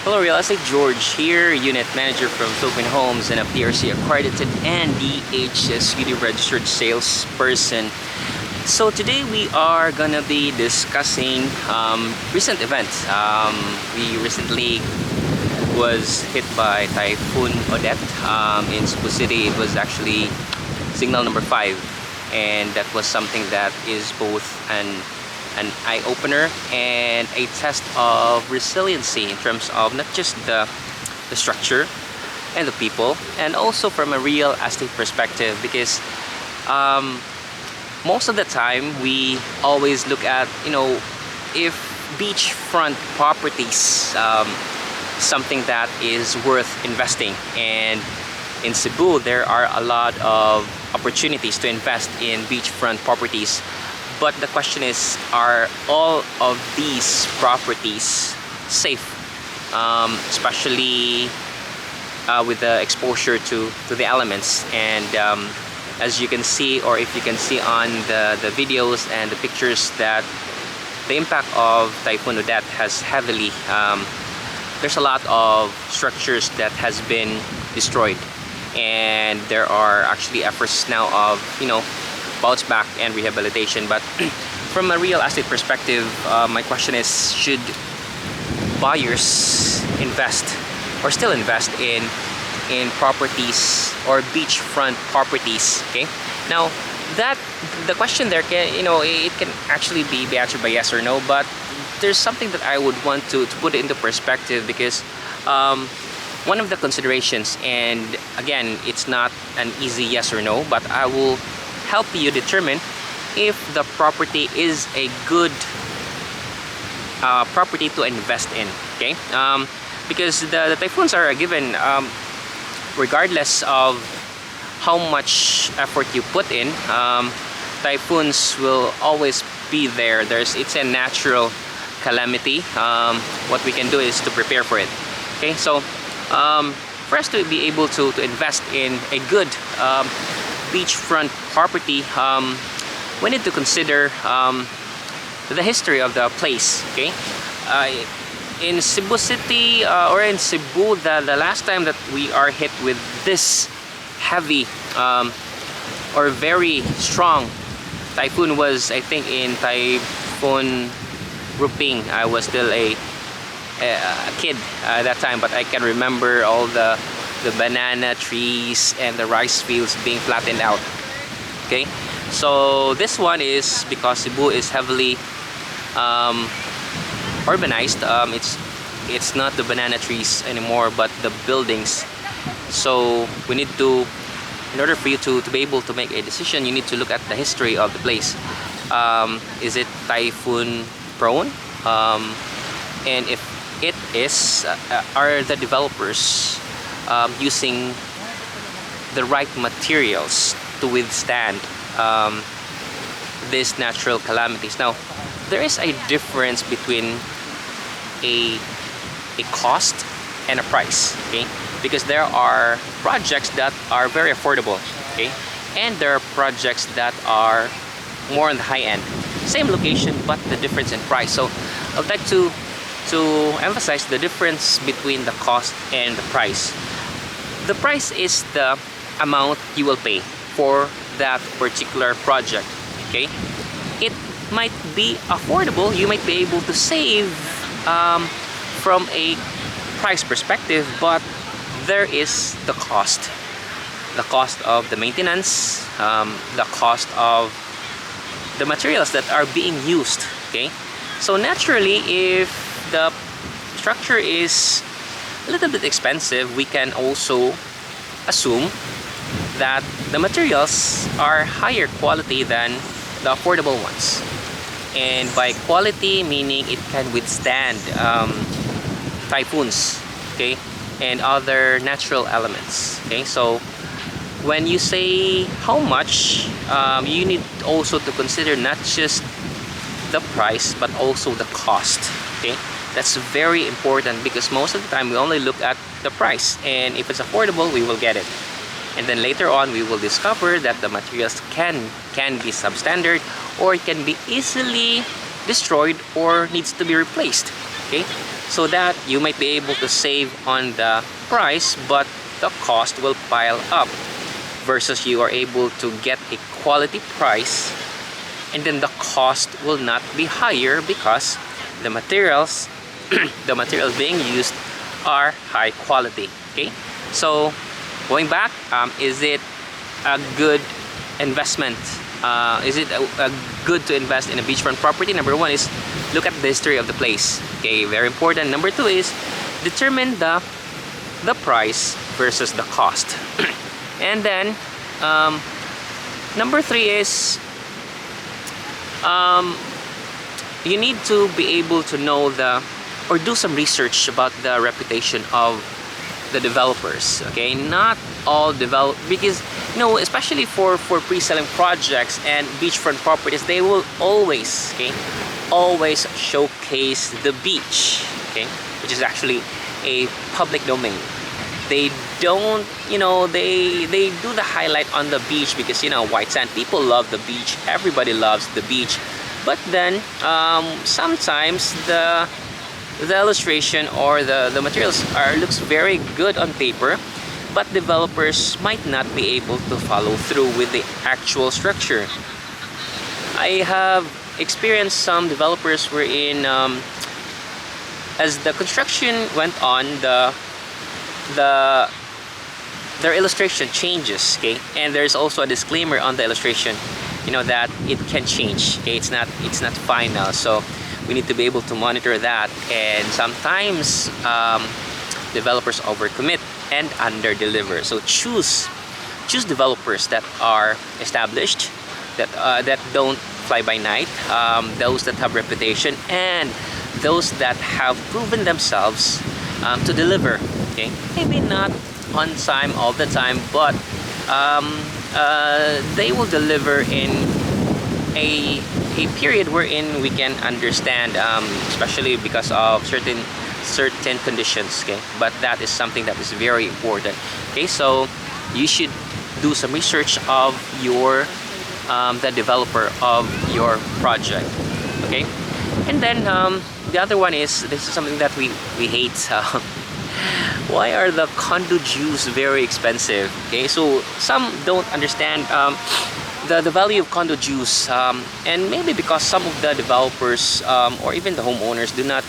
Hello, Real Estate George here, Unit Manager from Philippine Homes and a PRC accredited and DHSUD registered salesperson. So today we are gonna be discussing recent events. We recently was hit by Typhoon Odette in Cebu City. It was actually signal number 5, and that was something that is both an eye-opener and a test of resiliency in terms of not just the structure and the people, and also from a real estate perspective, because most of the time we always look at, if beachfront properties something that is worth investing, and in Cebu there are a lot of opportunities to invest in beachfront properties. But the question is, are all of these properties safe, especially with the exposure to the elements? And as you can see, or if you can see on the videos and the pictures, that the impact of Typhoon Odette has heavily, there's a lot of structures that has been destroyed, and there are actually efforts now of bounce back and rehabilitation. But from a real estate perspective, my question is, should buyers invest or still invest in properties or beachfront properties? Okay, now that the question there can, it can actually be answered by yes or no, but there's something that I would want to put it into perspective, because one of the considerations, and again, it's not an easy yes or no, but I will help you determine if the property is a good property to invest in. Okay, because the typhoons are a given, regardless of how much effort you put in. Typhoons will always be there. It's a natural calamity. What we can do is to prepare for it. Okay, so for us to be able to invest in a good beachfront property, we need to consider the history of the place. Okay, in Cebu City, or in Cebu, the last time that we are hit with this heavy or very strong typhoon was, I think, in Typhoon Ruping. I was still a kid at that time, but I can remember all the banana trees and the rice fields being flattened out. Okay, so this one is because Cebu is heavily urbanized. It's not the banana trees anymore, but the buildings. So we need to, in order for you to be able to make a decision, you need to look at the history of the place. Is it typhoon prone? And if it is, are the developers using the right materials to withstand these natural calamities? Now, there is a difference between a cost and a price. Okay, because there are projects that are very affordable. Okay, and there are projects that are more on the high end, same location but the difference in price. So I'd like to emphasize the difference between the cost and the price. The price is the amount you will pay for that particular project. Okay, it might be affordable, you might be able to save from a price perspective, but there is the cost of the maintenance, the cost of the materials that are being used. Okay, so naturally, if the structure is a little bit expensive, we can also assume that the materials are higher quality than the affordable ones. And by quality, meaning it can withstand typhoons, okay, and other natural elements. Okay, so when you say how much, you need also to consider not just the price but also the cost. Okay, that's very important, because most of the time we only look at the price, and if it's affordable, we will get it. And then later on, we will discover that the materials can be substandard, or it can be easily destroyed or needs to be replaced. okay, so that you might be able to save on the price, but the cost will pile up, versus you are able to get a quality price, and then the cost will not be higher because the materials the materials being used are high quality. Okay, so going back, is it a good investment? Is it a good to invest in a beachfront property? Number one is look at the history of the place. Okay, very important. Number two is determine the price versus the cost. And then number three is you need to be able to know or do some research about the reputation of the developers. Okay, not all because especially for pre-selling projects and beachfront properties, they will always showcase the beach, okay, which is actually a public domain. They don't, they do the highlight on the beach because white sand, people love the beach, everybody loves the beach. But then sometimes the illustration or the materials looks very good on paper, but developers might not be able to follow through with the actual structure. I have experienced some developers wherein as the construction went on, their illustration changes, okay, and there's also a disclaimer on the illustration, that it can change. Okay, it's not final, so we need to be able to monitor that. And sometimes developers overcommit and under-deliver. So choose developers that are established, that don't fly by night, those that have reputation, and those that have proven themselves to deliver. Okay, maybe not on time all the time, but they will deliver in a period wherein we can understand, especially because of certain conditions. Okay, but that is something that is very important. Okay, so you should do some research of your the developer of your project. Okay, and then the other one is, this is something that we hate. Why are the condo dues very expensive? Okay, so some don't understand the value of condo dues, and maybe because some of the developers or even the homeowners do not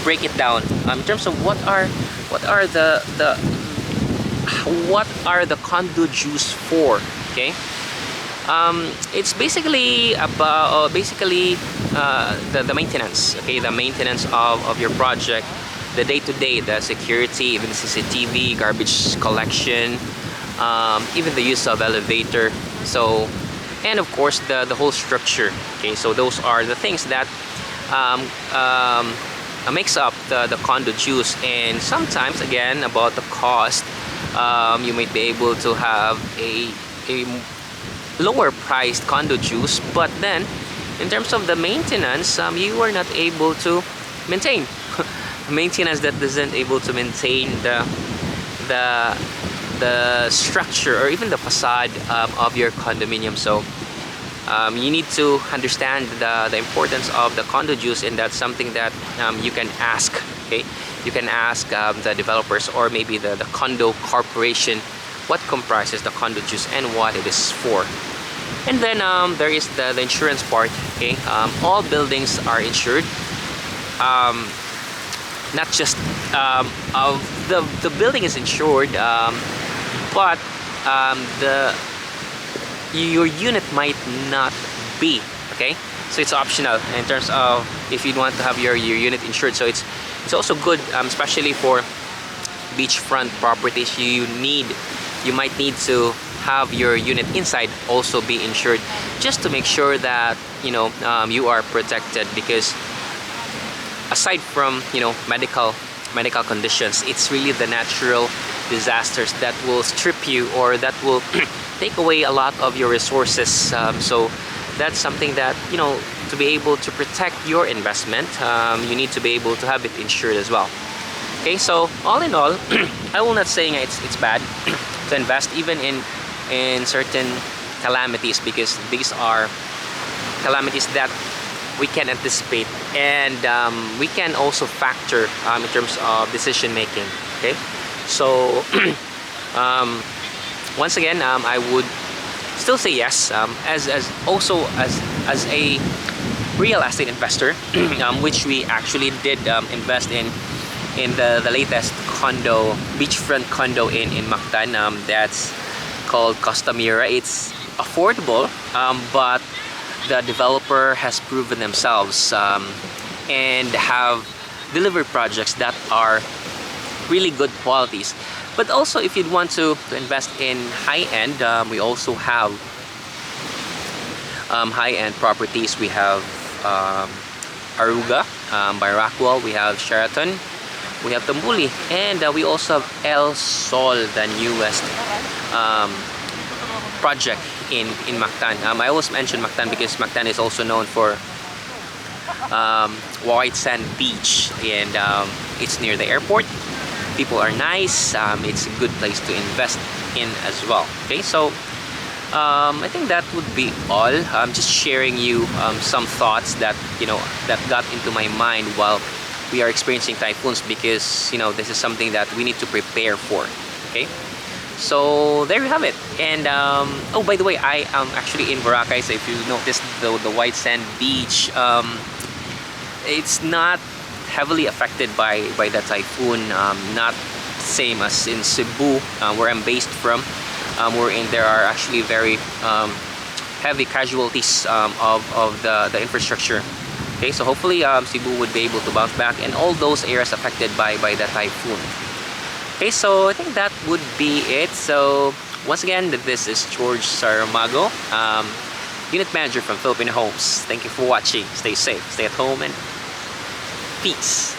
break it down in terms of what are the condo dues for. Okay, it's basically about the maintenance. Okay, the maintenance of your project, the day-to-day, the security, even CCTV, garbage collection, even the use of elevator. So, and of course the whole structure. Okay, so those are the things that makes up the condo dues. And sometimes, again, about the cost, you might be able to have a lower priced condo dues, but then in terms of the maintenance, you are not able to maintain. Maintenance that isn't able to maintain the structure or even the facade of your condominium. So you need to understand the importance of the condo dues, and that's something that you can ask. Okay, you can ask the developers or maybe the condo corporation what comprises the condo dues and what it is for. And then there is the insurance part. Okay, all buildings are insured. Not just the building is insured, but your unit might not be. Okay, so it's optional in terms of if you want to have your unit insured. So it's also good, especially for beachfront properties. You might need to have your unit inside also be insured, just to make sure that you are protected, because aside from medical conditions, it's really the natural disasters that will strip you or that will take away a lot of your resources. So that's something that to be able to protect your investment, you need to be able to have it insured as well. Okay, so all in all, I will not saying it's bad to invest even in certain calamities, because these are calamities that we can anticipate, and we can also factor in terms of decision making. Okay, so once again, I would still say yes, as also as a real estate investor, which we actually did invest in the latest condo, beachfront condo in Mactan. That's called Costamira. It's affordable, but the developer has proven themselves and have delivered projects that are really good qualities. But also, if you'd want to invest in high-end, we also have high-end properties. We have Aruga by Rockwell, we have Sheraton, we have Tambuli, and we also have El Sol, the newest project in Mactan. I always mention Mactan because Mactan is also known for white sand beach, and it's near the airport. People are nice. It's a good place to invest in as well. Okay, so I think that would be all. I'm just sharing you some thoughts that that got into my mind while we are experiencing typhoons, because this is something that we need to prepare for. Okay, so there you have it. And oh, by the way, I am actually in Boracay, so if you notice the white sand beach, it's not heavily affected by the typhoon, not same as in Cebu, where I'm based from, wherein there are actually very heavy casualties of the infrastructure. Okay, so hopefully Cebu would be able to bounce back, and all those areas affected by the typhoon. Okay, so I think that would be it. So once again, this is George Saramago, Unit Manager from Philippine Homes. Thank you for watching. Stay safe, stay at home, and peace.